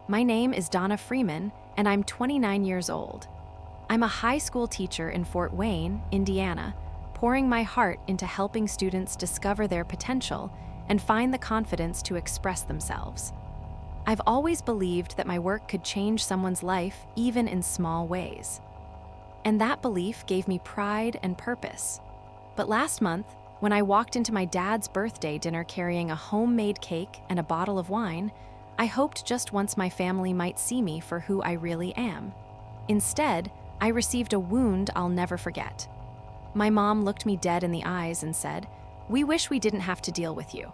My name is Donna Freeman, and I'm 29 years old. I'm a high school teacher in Fort Wayne, Indiana, pouring my heart into helping students discover their potential and find the confidence to express themselves. I've always believed that my work could change someone's life, even in small ways. And that belief gave me pride and purpose. But last month, when I walked into my dad's birthday dinner carrying a homemade cake and a bottle of wine, I hoped just once my family might see me for who I really am. Instead, I received a wound I'll never forget. My mom looked me dead in the eyes and said, "We wish we didn't have to deal with you."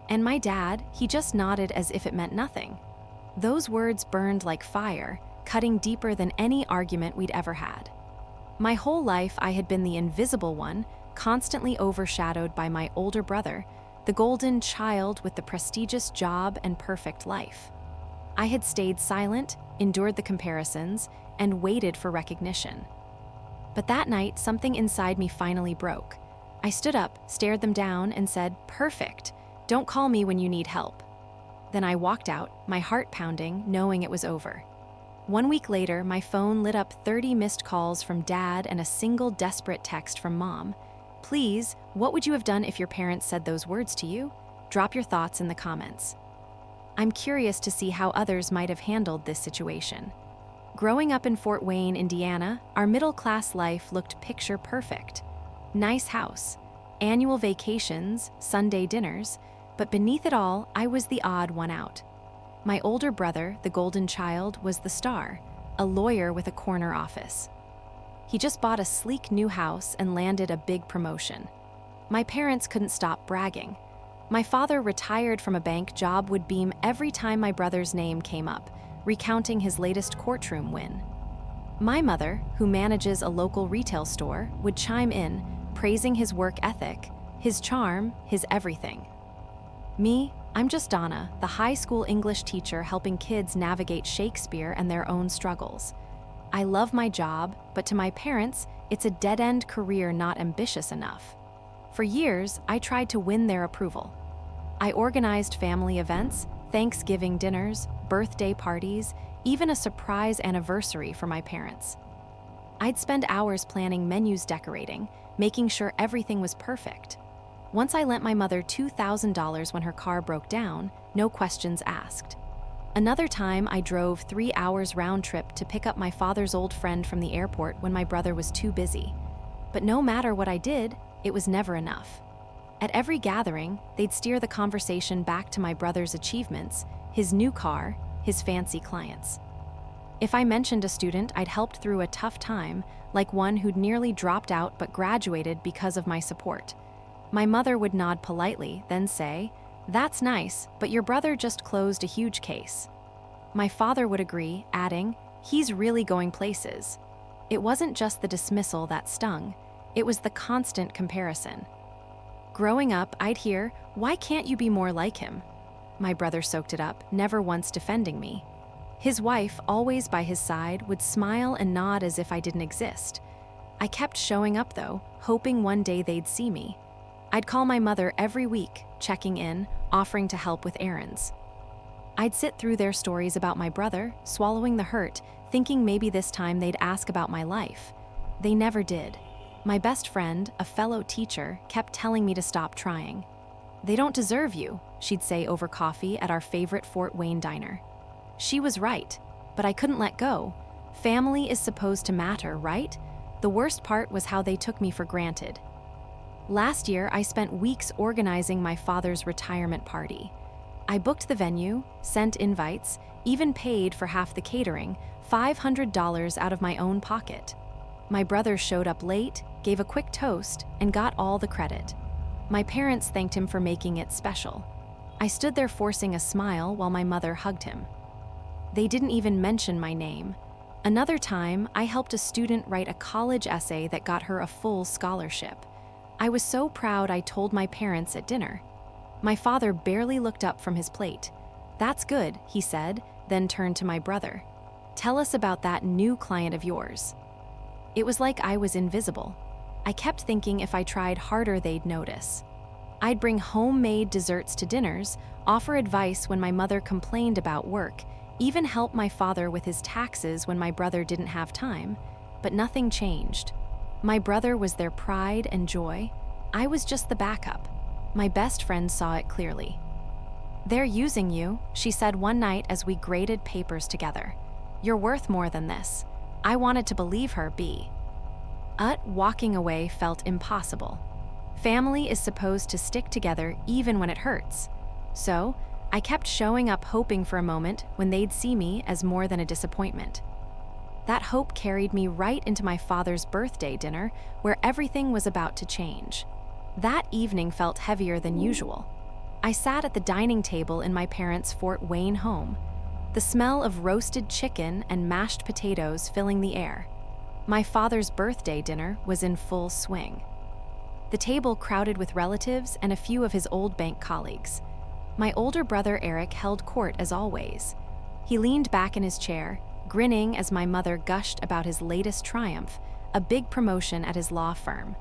And my dad, he just nodded as if it meant nothing. Those words burned like fire, cutting deeper than any argument we'd ever had. My whole life, I had been the invisible one, constantly overshadowed by my older brother, the golden child with the prestigious job and perfect life. I had stayed silent, endured the comparisons, and waited for recognition. But that night, something inside me finally broke. I stood up, stared them down, and said, "Perfect. Don't call me when you need help." Then I walked out, my heart pounding, knowing it was over. 1 week later, my phone lit up 30 missed calls from Dad and a single desperate text from Mom. "Please, what would you have done if your parents said those words to you? Drop your thoughts in the comments." I'm curious to see how others might have handled this situation. Growing up in Fort Wayne, Indiana, our middle-class life looked picture perfect. Nice house, annual vacations, Sunday dinners, but beneath it all, I was the odd one out. My older brother, the golden child, was the star, a lawyer with a corner office. He just bought a sleek new house and landed a big promotion. My parents couldn't stop bragging. My father, retired from a bank job, would beam every time my brother's name came up, recounting his latest courtroom win. My mother, who manages a local retail store, would chime in, praising his work ethic, his charm, his everything. Me, I'm just Donna, the high school English teacher helping kids navigate Shakespeare and their own struggles. I love my job, but to my parents, it's a dead-end career not ambitious enough. For years, I tried to win their approval. I organized family events, Thanksgiving dinners, birthday parties, even a surprise anniversary for my parents. I'd spend hours planning menus, decorating, making sure everything was perfect. Once I lent my mother $2,000 when her car broke down, no questions asked. Another time, I drove 3 hours round trip to pick up my father's old friend from the airport when my brother was too busy. But no matter what I did, it was never enough. At every gathering, they'd steer the conversation back to my brother's achievements, his new car, his fancy clients. If I mentioned a student I'd helped through a tough time, like one who'd nearly dropped out but graduated because of my support, my mother would nod politely, then say, "That's nice, but your brother just closed a huge case." My father would agree, adding, "He's really going places." It wasn't just the dismissal that stung, it was the constant comparison. Growing up, I'd hear, "Why can't you be more like him?" My brother soaked it up, never once defending me. His wife, always by his side, would smile and nod as if I didn't exist. I kept showing up though, hoping one day they'd see me. I'd call my mother every week, checking in, offering to help with errands. I'd sit through their stories about my brother, swallowing the hurt, thinking maybe this time they'd ask about my life. They never did. My best friend, a fellow teacher, kept telling me to stop trying. "They don't deserve you," she'd say over coffee at our favorite Fort Wayne diner. She was right, but I couldn't let go. Family is supposed to matter, right? The worst part was how they took me for granted. Last year, I spent weeks organizing my father's retirement party. I booked the venue, sent invites, even paid for half the catering, $500 out of my own pocket. My brother showed up late, gave a quick toast, and got all the credit. My parents thanked him for making it special. I stood there forcing a smile while my mother hugged him. They didn't even mention my name. Another time, I helped a student write a college essay that got her a full scholarship. I was so proud I told my parents at dinner. My father barely looked up from his plate. "That's good," he said, then turned to my brother. "Tell us about that new client of yours." It was like I was invisible. I kept thinking if I tried harder, they'd notice. I'd bring homemade desserts to dinners, offer advice when my mother complained about work, even helped my father with his taxes when my brother didn't have time, but nothing changed. My brother was their pride and joy. I was just the backup. My best friend saw it clearly. "They're using you," she said one night as we graded papers together. "You're worth more than this." I wanted to believe her, walking away felt impossible. Family is supposed to stick together even when it hurts. So, I kept showing up hoping for a moment when they'd see me as more than a disappointment. That hope carried me right into my father's birthday dinner, where everything was about to change. That evening felt heavier than usual. I sat at the dining table in my parents' Fort Wayne home, the smell of roasted chicken and mashed potatoes filling the air. My father's birthday dinner was in full swing. The table crowded with relatives and a few of his old bank colleagues. My older brother Eric held court as always. He leaned back in his chair, grinning as my mother gushed about his latest triumph, a big promotion at his law firm.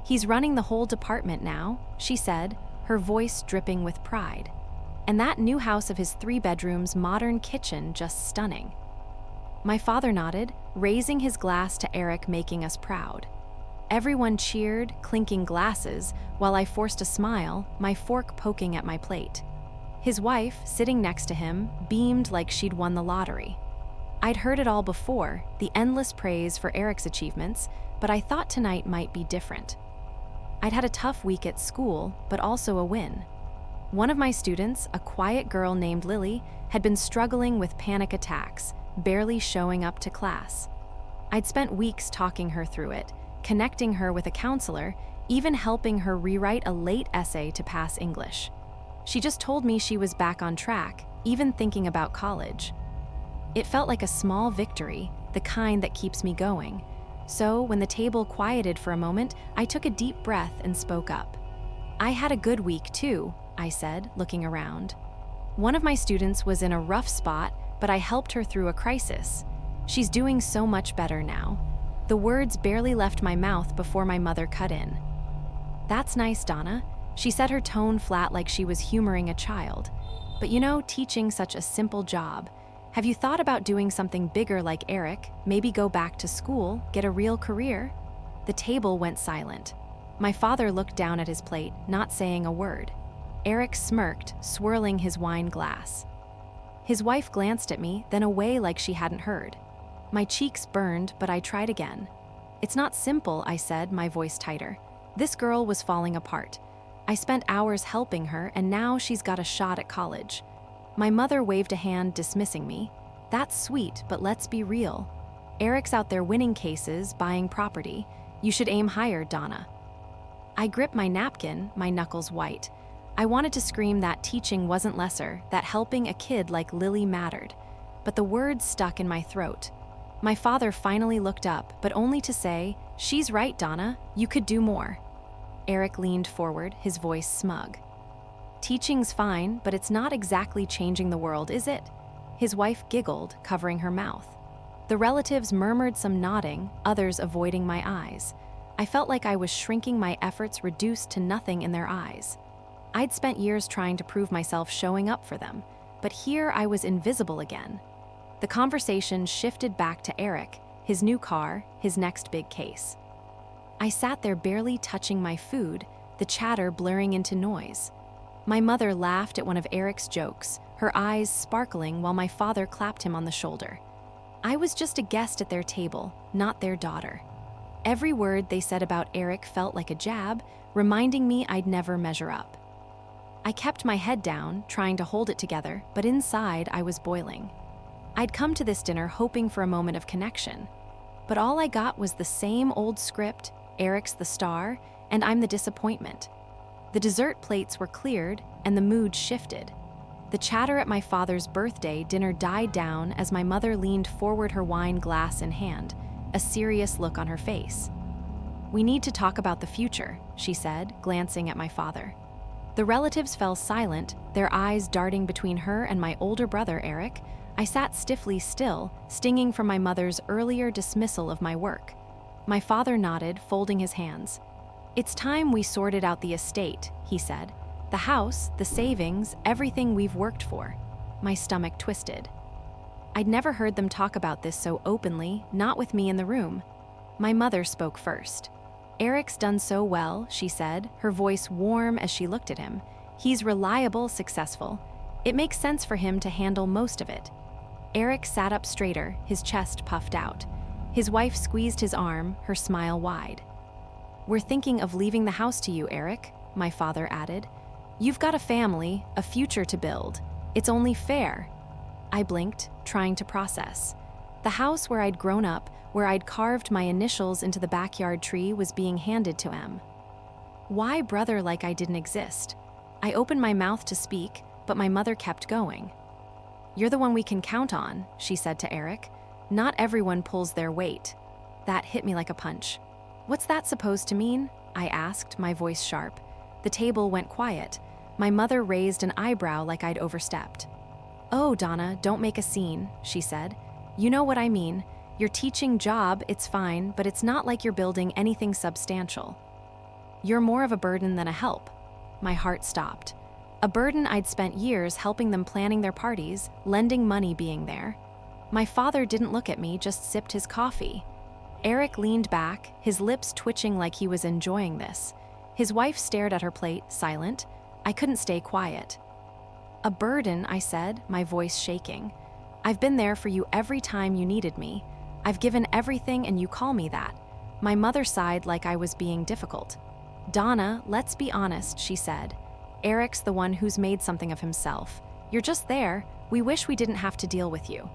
"He's running the whole department now," she said, her voice dripping with pride. "And that new house of his 3 bedrooms, modern kitchen, just stunning." My father nodded, raising his glass to Eric, making us proud. Everyone cheered, clinking glasses, while I forced a smile, my fork poking at my plate. His wife, sitting next to him, beamed like she'd won the lottery. I'd heard it all before, the endless praise for Eric's achievements, but I thought tonight might be different. I'd had a tough week at school, but also a win. One of my students, a quiet girl named Lily, had been struggling with panic attacks, barely showing up to class. I'd spent weeks talking her through it, connecting her with a counselor, even helping her rewrite a late essay to pass English. She just told me she was back on track, even thinking about college. It felt like a small victory, the kind that keeps me going. So, when the table quieted for a moment, I took a deep breath and spoke up. "I had a good week too," I said, looking around. "One of my students was in a rough spot, but I helped her through a crisis. She's doing so much better now." The words barely left my mouth before my mother cut in. "That's nice, Donna," she said, her tone flat like she was humoring a child. "But teaching such a simple job. Have you thought about doing something bigger like Eric, maybe go back to school, get a real career?" The table went silent. My father looked down at his plate, not saying a word. Eric smirked, swirling his wine glass. His wife glanced at me, then away like she hadn't heard. My cheeks burned, but I tried again. "It's not simple," I said, my voice tighter. "This girl was falling apart. I spent hours helping her, and now she's got a shot at college." My mother waved a hand, dismissing me. "That's sweet, but let's be real. Eric's out there winning cases, buying property. You should aim higher, Donna." I gripped my napkin, my knuckles white. I wanted to scream that teaching wasn't lesser, that helping a kid like Lily mattered. But the words stuck in my throat. My father finally looked up, but only to say, "She's right, Donna. You could do more." Eric leaned forward, his voice smug. "Teaching's fine, but it's not exactly changing the world, is it?" His wife giggled, covering her mouth. The relatives murmured some nodding, others avoiding my eyes. I felt like I was shrinking, my efforts reduced to nothing in their eyes. I'd spent years trying to prove myself, showing up for them, but here I was invisible again. The conversation shifted back to Eric, his new car, his next big case. I sat there barely touching my food, the chatter blurring into noise. My mother laughed at one of Eric's jokes, her eyes sparkling while my father clapped him on the shoulder. I was just a guest at their table, not their daughter. Every word they said about Eric felt like a jab, reminding me I'd never measure up. I kept my head down, trying to hold it together, but inside I was boiling. I'd come to this dinner hoping for a moment of connection, but all I got was the same old script: Eric's the star, and I'm the disappointment. The dessert plates were cleared, and the mood shifted. The chatter at my father's birthday dinner died down as my mother leaned forward, her wine glass in hand, a serious look on her face. "We need to talk about the future," she said, glancing at my father. The relatives fell silent, their eyes darting between her and my older brother, Eric. I sat stiffly still, stinging from my mother's earlier dismissal of my work. My father nodded, folding his hands. "It's time we sorted out the estate," he said. "The house, the savings, everything we've worked for." My stomach twisted. I'd never heard them talk about this so openly, not with me in the room. My mother spoke first. "Eric's done so well," she said, her voice warm as she looked at him. "He's reliable, successful. It makes sense for him to handle most of it." Eric sat up straighter, his chest puffed out. His wife squeezed his arm, her smile wide. "We're thinking of leaving the house to you, Eric," my father added. "You've got a family, a future to build. It's only fair." I blinked, trying to process. The house where I'd grown up, where I'd carved my initials into the backyard tree, was being handed to Em. Why brother like I didn't exist? I opened my mouth to speak, but my mother kept going. "You're the one we can count on," she said to Eric. "Not everyone pulls their weight." That hit me like a punch. "What's that supposed to mean?" I asked, my voice sharp. The table went quiet. My mother raised an eyebrow like I'd overstepped. "Oh, Donna, don't make a scene," she said. "You know what I mean. Your teaching job, it's fine, but it's not like you're building anything substantial. You're more of a burden than a help." My heart stopped. A burden I'd spent years helping them, planning their parties, lending money, being there. My father didn't look at me, just sipped his coffee. Eric leaned back, his lips twitching like he was enjoying this. His wife stared at her plate, silent. I couldn't stay quiet. "A burden," I said, my voice shaking. "I've been there for you every time you needed me. I've given everything and you call me that." My mother sighed like I was being difficult. "Donna, let's be honest," she said. "Eric's the one who's made something of himself. You're just there. We wish we didn't have to deal with you."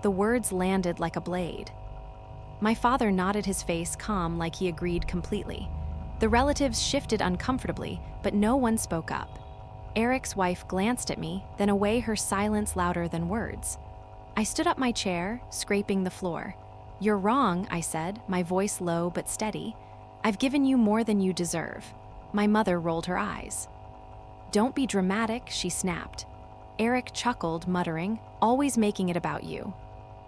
The words landed like a blade. My father nodded, his face calm like he agreed completely. The relatives shifted uncomfortably, but no one spoke up. Eric's wife glanced at me, then away, her silence louder than words. I stood up my chair, scraping the floor. "You're wrong," I said, my voice low but steady. "I've given you more than you deserve." My mother rolled her eyes. "Don't be dramatic," she snapped. Eric chuckled, muttering, "Always making it about you."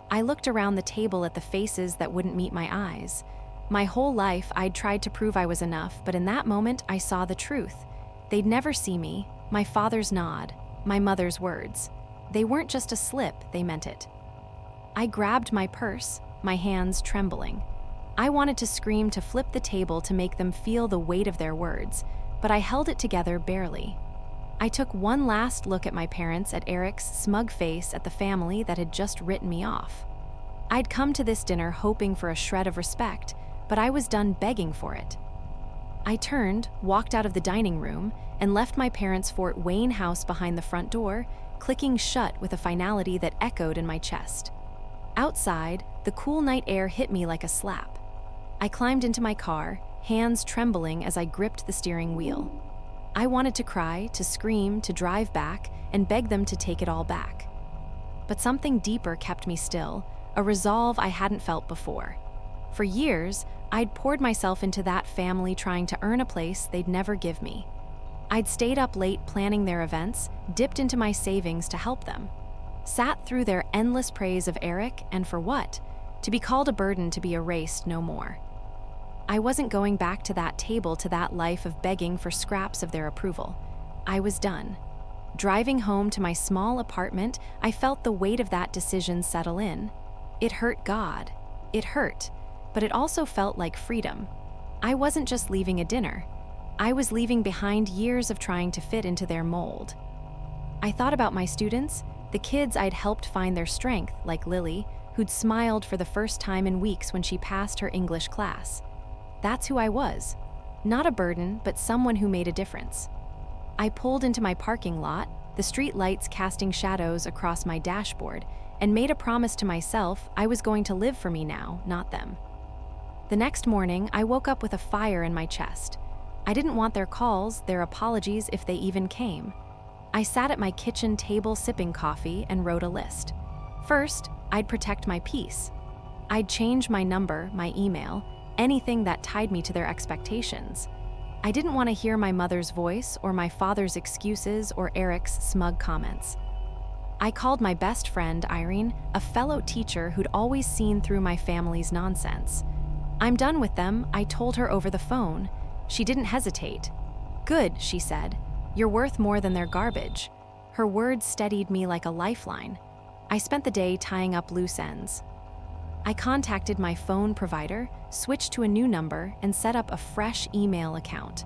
I looked around the table at the faces that wouldn't meet my eyes. My whole life, I'd tried to prove I was enough, but in that moment, I saw the truth. They'd never see me, my father's nod, my mother's words. They weren't just a slip, they meant it. I grabbed my purse, my hands trembling. I wanted to scream, to flip the table, to make them feel the weight of their words, but I held it together barely. I took one last look at my parents, at Eric's smug face, at the family that had just written me off. I'd come to this dinner hoping for a shred of respect, but I was done begging for it. I turned, walked out of the dining room, and left my parents' Fort Wayne house behind the front door, clicking shut with a finality that echoed in my chest. Outside, the cool night air hit me like a slap. I climbed into my car, hands trembling as I gripped the steering wheel. I wanted to cry, to scream, to drive back, and beg them to take it all back. But something deeper kept me still, a resolve I hadn't felt before. For years, I'd poured myself into that family, trying to earn a place they'd never give me. I'd stayed up late planning their events, dipped into my savings to help them. Sat through their endless praise of Eric, and for what? To be called a burden, to be erased no more. I wasn't going back to that table, to that life of begging for scraps of their approval. I was done. Driving home to my small apartment, I felt the weight of that decision settle in. It hurt, God. It hurt, but it also felt like freedom. I wasn't just leaving a dinner. I was leaving behind years of trying to fit into their mold. I thought about my students, the kids I'd helped find their strength, like Lily, who'd smiled for the first time in weeks when she passed her English class. That's who I was. Not a burden, but someone who made a difference. I pulled into my parking lot, the street lights casting shadows across my dashboard, and made a promise to myself I was going to live for me now, not them. The next morning, I woke up with a fire in my chest. I didn't want their calls, their apologies, if they even came. I sat at my kitchen table sipping coffee and wrote a list. First, I'd protect my peace. I'd change my number, my email, anything that tied me to their expectations. I didn't want to hear my mother's voice or my father's excuses or Eric's smug comments. I called my best friend, Irene, a fellow teacher who'd always seen through my family's nonsense. "I'm done with them," I told her over the phone. She didn't hesitate. "Good," she said. "You're worth more than their garbage." Her words steadied me like a lifeline. I spent the day tying up loose ends. I contacted my phone provider, switched to a new number, and set up a fresh email account.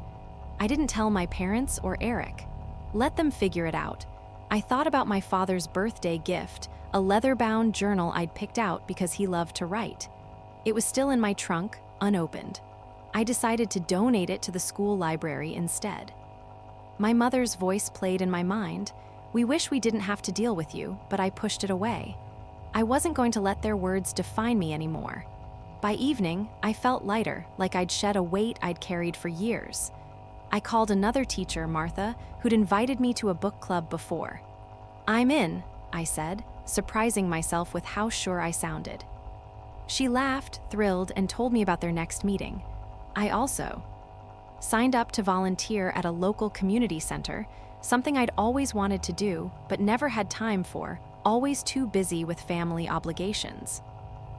I didn't tell my parents or Eric. Let them figure it out. I thought about my father's birthday gift, a leather-bound journal I'd picked out because he loved to write. It was still in my trunk, unopened. I decided to donate it to the school library instead. My mother's voice played in my mind. "We wish we didn't have to deal with you," but I pushed it away. I wasn't going to let their words define me anymore. By evening, I felt lighter, like I'd shed a weight I'd carried for years. I called another teacher, Martha, who'd invited me to a book club before. "I'm in," I said, surprising myself with how sure I sounded. She laughed, thrilled, and told me about their next meeting. I also signed up to volunteer at a local community center, something I'd always wanted to do, but never had time for, always too busy with family obligations.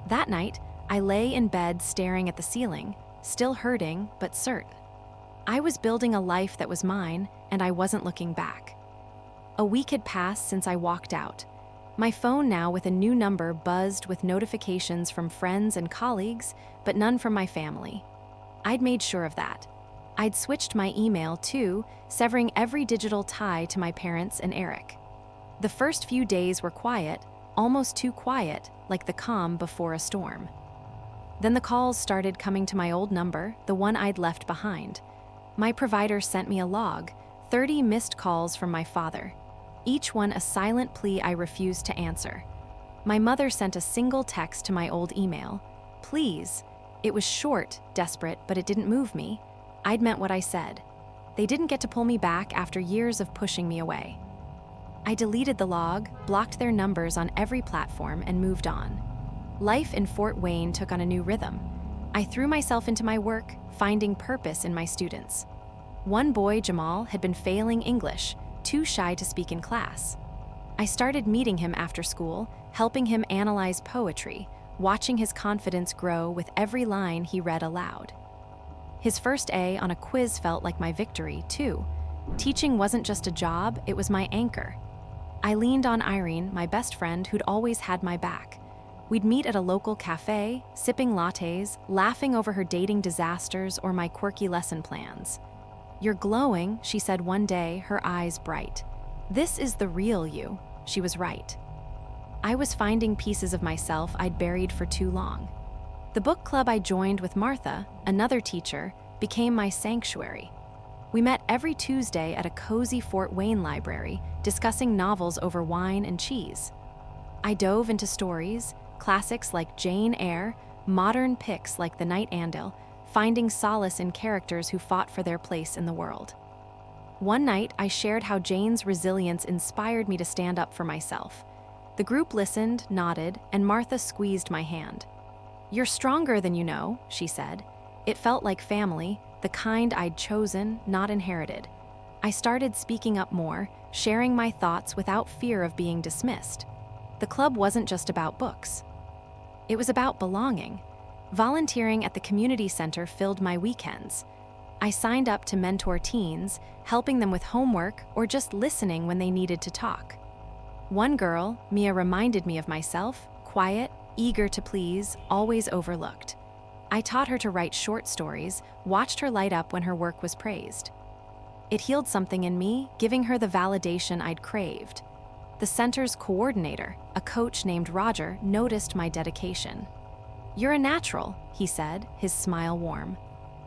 That night, I lay in bed staring at the ceiling, still hurting, but certain. I was building a life that was mine, and I wasn't looking back. A week had passed since I walked out. My phone now with a new number buzzed with notifications from friends and colleagues, but none from my family. I'd made sure of that. I'd switched my email too, severing every digital tie to my parents and Eric. The first few days were quiet, almost too quiet, like the calm before a storm. Then the calls started coming to my old number, the one I'd left behind. My provider sent me a log, 30 missed calls from my father, each one a silent plea I refused to answer. My mother sent a single text to my old email. "Please." It was short, desperate, but it didn't move me. I'd meant what I said. They didn't get to pull me back after years of pushing me away. I deleted the log, blocked their numbers on every platform, and moved on. Life in Fort Wayne took on a new rhythm. I threw myself into my work, finding purpose in my students. One boy, Jamal, had been failing English, too shy to speak in class. I started meeting him after school, helping him analyze poetry, watching his confidence grow with every line he read aloud. His first A on a quiz felt like my victory, too. Teaching wasn't just a job, it was my anchor. I leaned on Irene, my best friend who'd always had my back. We'd meet at a local cafe, sipping lattes, laughing over her dating disasters or my quirky lesson plans. "You're glowing," she said one day, her eyes bright. "This is the real you." She was right. I was finding pieces of myself I'd buried for too long. The book club I joined with Martha, another teacher, became my sanctuary. We met every Tuesday at a cozy Fort Wayne library, discussing novels over wine and cheese. I dove into stories, classics like Jane Eyre, modern picks like The Night Andal, finding solace in characters who fought for their place in the world. One night, I shared how Jane's resilience inspired me to stand up for myself. The group listened, nodded, and Martha squeezed my hand. "You're stronger than you know," she said. It felt like family, the kind I'd chosen, not inherited. I started speaking up more, sharing my thoughts without fear of being dismissed. The club wasn't just about books. It was about belonging. Volunteering at the community center filled my weekends. I signed up to mentor teens, helping them with homework or just listening when they needed to talk. One girl, Mia, reminded me of myself, quiet, eager to please, always overlooked. I taught her to write short stories, watched her light up when her work was praised. It healed something in me, giving her the validation I'd craved. The center's coordinator, a coach named Roger, noticed my dedication. "You're a natural," he said, his smile warm.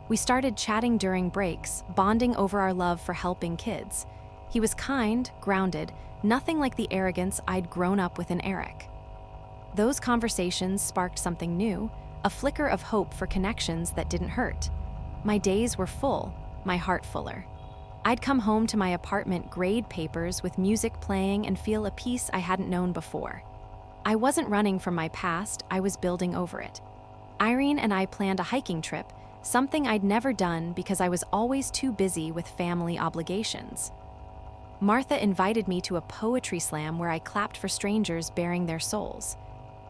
We started chatting during breaks, bonding over our love for helping kids. He was kind, grounded, nothing like the arrogance I'd grown up with in Eric. Those conversations sparked something new, a flicker of hope for connections that didn't hurt. My days were full, my heart fuller. I'd come home to my apartment, grade papers with music playing, and feel a peace I hadn't known before. I wasn't running from my past, I was building over it. Irene and I planned a hiking trip, something I'd never done because I was always too busy with family obligations. Martha invited me to a poetry slam where I clapped for strangers bearing their souls.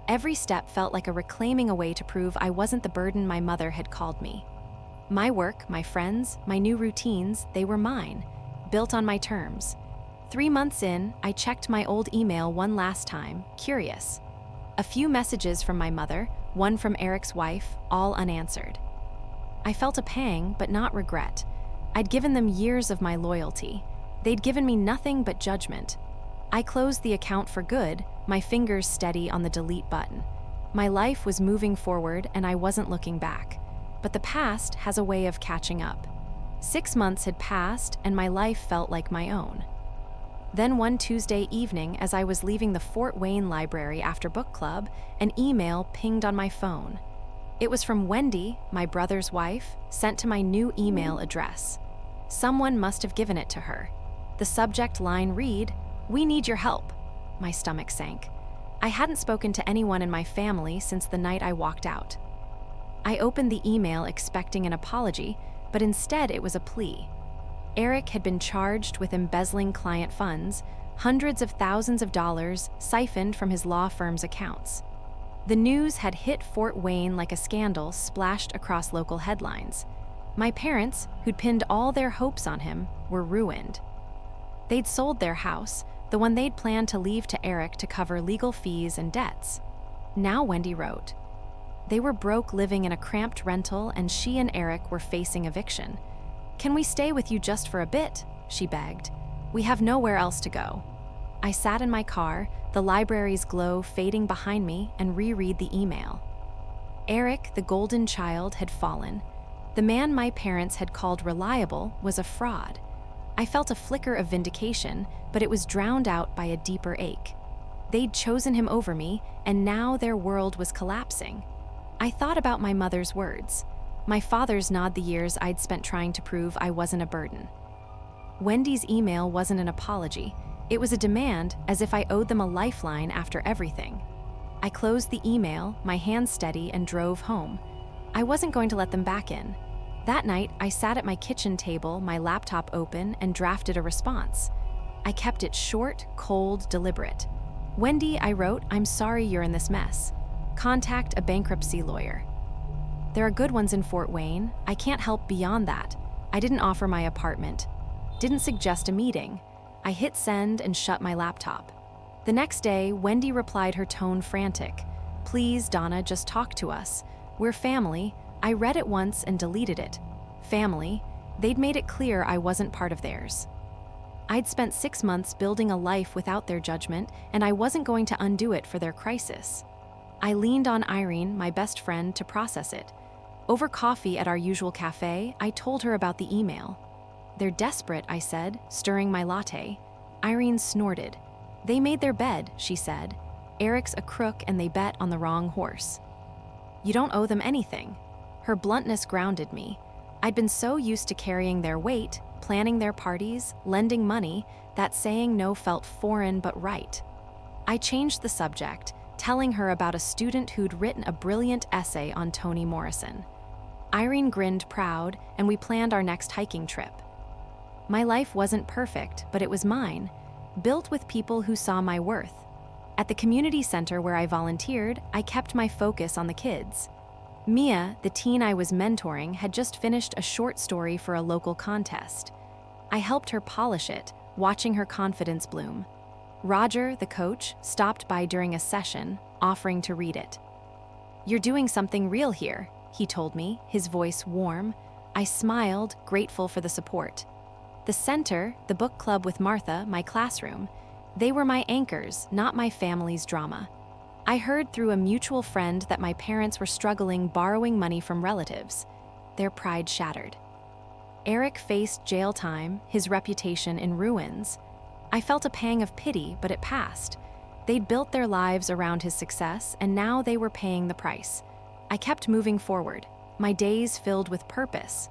Every step felt like a reclaiming away to prove I wasn't the burden my mother had called me. My work, my friends, my new routines, they were mine, built on my terms. 3 months in, I checked my old email one last time, curious. A few messages from my mother, one from Eric's wife, all unanswered. I felt a pang, but not regret. I'd given them years of my loyalty. They'd given me nothing but judgment. I closed the account for good, my fingers steady on the delete button. My life was moving forward and I wasn't looking back. But the past has a way of catching up. 6 months had passed and my life felt like my own. Then one Tuesday evening, as I was leaving the Fort Wayne library after book club, an email pinged on my phone. It was from Wendy, my brother's wife, sent to my new email address. Someone must have given it to her. The subject line read, "We need your help." My stomach sank. I hadn't spoken to anyone in my family since the night I walked out. I opened the email expecting an apology, but instead it was a plea. Eric had been charged with embezzling client funds, hundreds of thousands of dollars siphoned from his law firm's accounts. The news had hit Fort Wayne like a scandal splashed across local headlines. My parents, who'd pinned all their hopes on him, were ruined. They'd sold their house, the one they'd planned to leave to Eric to cover legal fees and debts. Now, Wendy wrote, they were broke living in a cramped rental and she and Eric were facing eviction. "Can we stay with you just for a bit?" she begged. "We have nowhere else to go." I sat in my car, the library's glow fading behind me, and reread the email. Eric, the golden child, had fallen. The man my parents had called reliable was a fraud. I felt a flicker of vindication, but it was drowned out by a deeper ache. They'd chosen him over me, and now their world was collapsing. I thought about my mother's words. My father's nod the years I'd spent trying to prove I wasn't a burden. Wendy's email wasn't an apology. It was a demand, as if I owed them a lifeline after everything. I closed the email, my hands steady, and drove home. I wasn't going to let them back in. That night, I sat at my kitchen table, my laptop open, and drafted a response. I kept it short, cold, deliberate. "Wendy," I wrote, "I'm sorry you're in this mess. Contact a bankruptcy lawyer." There are good ones in Fort Wayne. I can't help beyond that. I didn't offer my apartment. Didn't suggest a meeting. I hit send and shut my laptop. The next day, Wendy replied, her tone frantic. "Please, Donna, just talk to us. We're family." I read it once and deleted it. Family. They'd made it clear I wasn't part of theirs. I'd spent 6 months building a life without their judgment, and I wasn't going to undo it for their crisis. I leaned on Irene, my best friend, to process it. Over coffee at our usual cafe, I told her about the email. "They're desperate," I said, stirring my latte. Irene snorted. "They made their bed," she said. "Eric's a crook and they bet on the wrong horse." "You don't owe them anything." Her bluntness grounded me. I'd been so used to carrying their weight, planning their parties, lending money, that saying no felt foreign but right. I changed the subject, telling her about a student who'd written a brilliant essay on Toni Morrison. Irene grinned proud, and we planned our next hiking trip. My life wasn't perfect, but it was mine, built with people who saw my worth. At the community center where I volunteered, I kept my focus on the kids. Mia, the teen I was mentoring, had just finished a short story for a local contest. I helped her polish it, watching her confidence bloom. Roger, the coach, stopped by during a session, offering to read it. "You're doing something real here," he told me, his voice warm. I smiled, grateful for the support. The center, the book club with Martha, my classroom, they were my anchors, not my family's drama. I heard through a mutual friend that my parents were struggling borrowing money from relatives. Their pride shattered. Eric faced jail time, his reputation in ruins. I felt a pang of pity, but it passed. They'd built their lives around his success, and now they were paying the price. I kept moving forward, my days filled with purpose.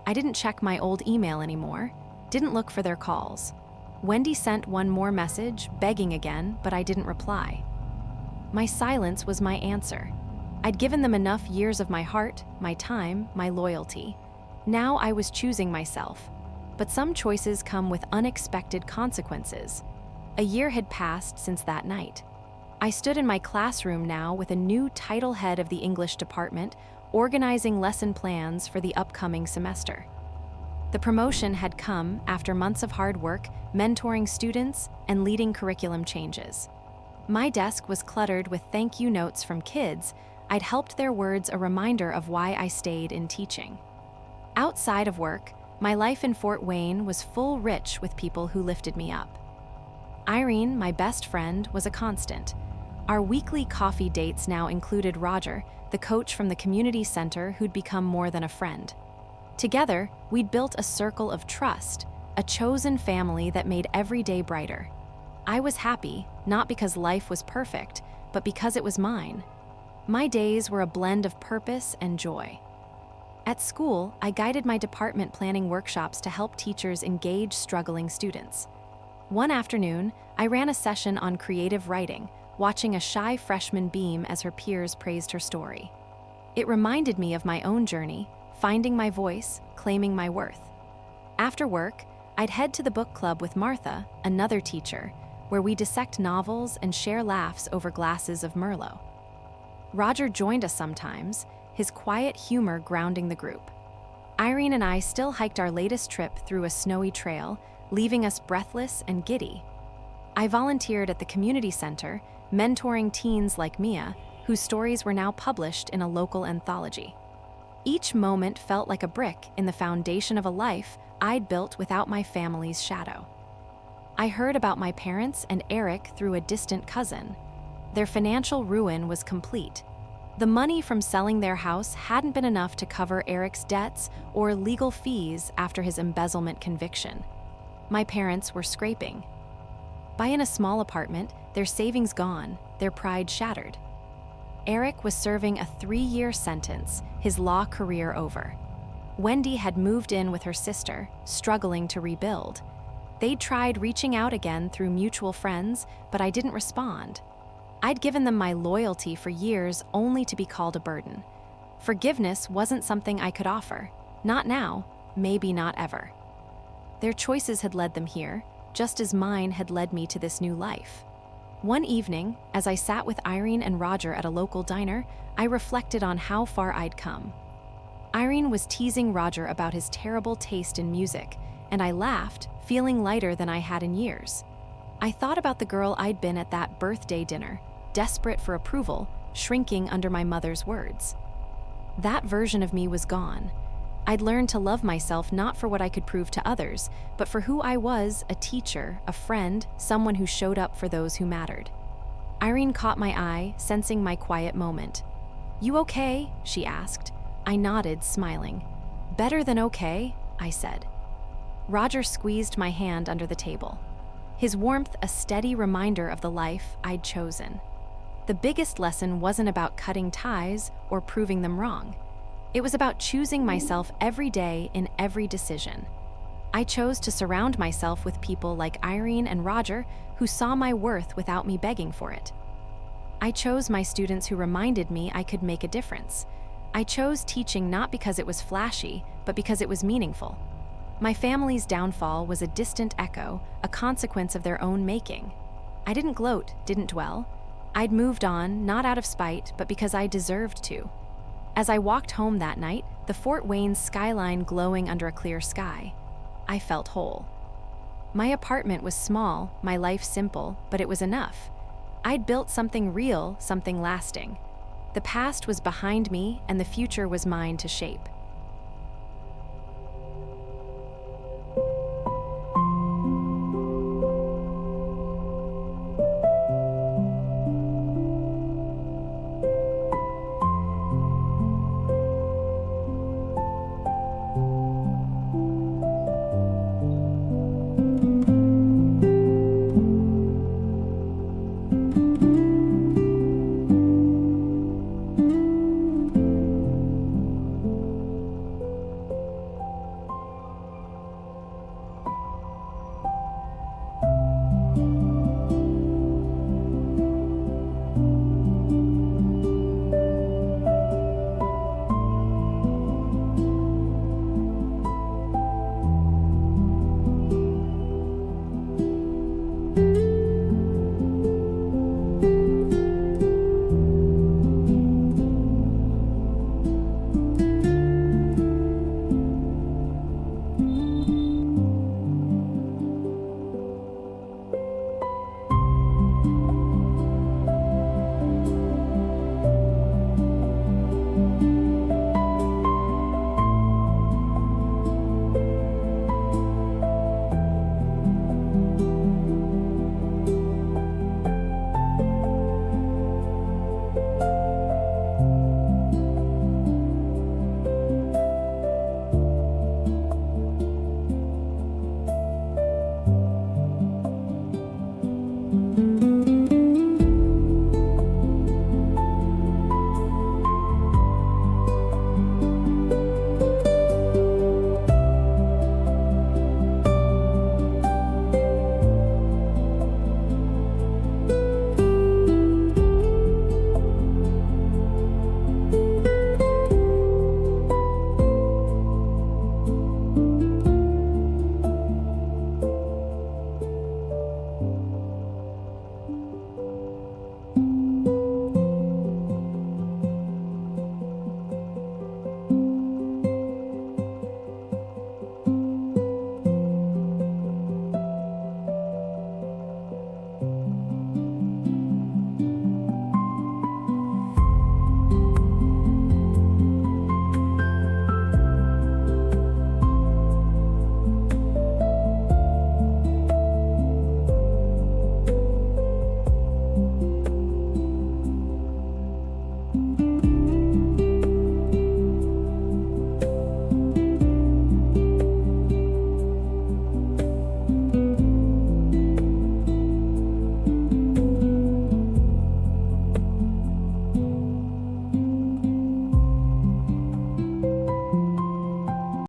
I didn't check my old email anymore, didn't look for their calls. Wendy sent one more message, begging again, but I didn't reply. My silence was my answer. I'd given them enough years of my heart, my time, my loyalty. Now I was choosing myself. But some choices come with unexpected consequences. A year had passed since that night. I stood in my classroom now with a new title head of the English department, organizing lesson plans for the upcoming semester. The promotion had come after months of hard work, mentoring students, and leading curriculum changes. My desk was cluttered with thank you notes from kids. I'd helped their words a reminder of why I stayed in teaching. Outside of work, my life in Fort Wayne was rich with people who lifted me up. Irene, my best friend, was a constant. Our weekly coffee dates now included Roger, the coach from the community center who'd become more than a friend. Together, we'd built a circle of trust, a chosen family that made every day brighter. I was happy, not because life was perfect, but because it was mine. My days were a blend of purpose and joy. At school, I guided my department planning workshops to help teachers engage struggling students. One afternoon, I ran a session on creative writing, watching a shy freshman beam as her peers praised her story. It reminded me of my own journey, finding my voice, claiming my worth. After work, I'd head to the book club with Martha, another teacher, where we dissect novels and share laughs over glasses of Merlot. Roger joined us sometimes, his quiet humor grounding the group. Irene and I still hiked our latest trip through a snowy trail, leaving us breathless and giddy. I volunteered at the community center, mentoring teens like Mia, whose stories were now published in a local anthology. Each moment felt like a brick in the foundation of a life I'd built without my family's shadow. I heard about my parents and Eric through a distant cousin. Their financial ruin was complete. The money from selling their house hadn't been enough to cover Eric's debts or legal fees after his embezzlement conviction. My parents were scraping. Buying a small apartment, their savings gone, their pride shattered. Eric was serving a 3-year sentence, his law career over. Wendy had moved in with her sister, struggling to rebuild. They'd tried reaching out again through mutual friends, but I didn't respond. I'd given them my loyalty for years only to be called a burden. Forgiveness wasn't something I could offer. Not now, maybe not ever. Their choices had led them here, just as mine had led me to this new life. One evening, as I sat with Irene and Roger at a local diner, I reflected on how far I'd come. Irene was teasing Roger about his terrible taste in music, and I laughed, feeling lighter than I had in years. I thought about the girl I'd been at that birthday dinner, desperate for approval, shrinking under my mother's words. That version of me was gone. I'd learned to love myself not for what I could prove to others, but for who I was, a teacher, a friend, someone who showed up for those who mattered. Irene caught my eye, sensing my quiet moment. "You okay?" she asked. I nodded, smiling. "Better than okay," I said. Roger squeezed my hand under the table. His warmth a steady reminder of the life I'd chosen. The biggest lesson wasn't about cutting ties or proving them wrong. It was about choosing myself every day in every decision. I chose to surround myself with people like Irene and Roger who saw my worth without me begging for it. I chose my students who reminded me I could make a difference. I chose teaching not because it was flashy, but because it was meaningful. My family's downfall was a distant echo, a consequence of their own making. I didn't gloat, didn't dwell. I'd moved on, not out of spite, but because I deserved to. As I walked home that night, the Fort Wayne skyline glowing under a clear sky, I felt whole. My apartment was small, my life simple, but it was enough. I'd built something real, something lasting. The past was behind me, and the future was mine to shape.